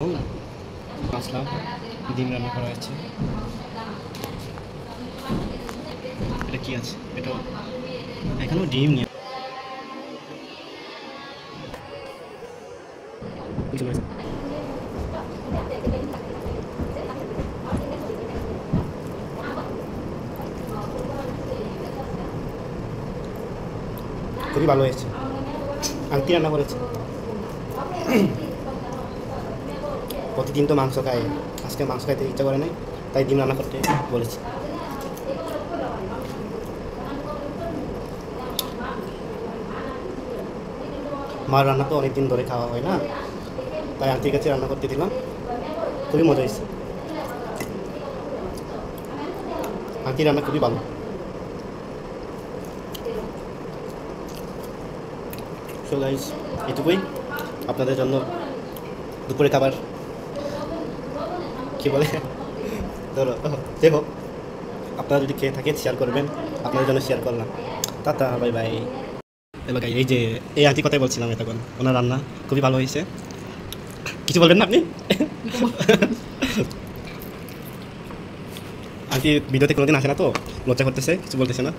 আলাইকুম। আসলাম, ডিম রান্না করা হয়েছে। এটা কি আছে? এটা এখানেও ডিম নিয়ে খুবই ভালো হয়েছে। আন্টি রান্না করেছে। প্রতিদিন তো মাংস খায়, আজকে মাংস খাইতে ইচ্ছা করে নাই, তাই ডিম রান্না করতে বলেছি। মার রান্না তো অনেকদিন ধরে খাওয়া হয় না, তাই আন্টির কাছে রান্না করতে দিলাম। খুবই মজা হয়েছে। আন্টি রান্না খুবই ভালো। সো গাইস, এটুকুই আপনাদের জন্য দুপুরে খাবার। কী বলে ধরো, যাই হোক, আপনারা যদি খেয়ে থাকেন শেয়ার করবেন, আপনাদের জন্য শেয়ার করলাম। Tata, bye bye. এবার এই যে এই আন্টি কথাই বলছিলাম, তখন ওনার রান্না খুবই ভালো হয়েছে। কিছু বলবেন না আপনি? আন্টি ভিডিওতে কোনোদিন আসে না, তো লজ্জা করতেছে, কিছু বলতেছে না।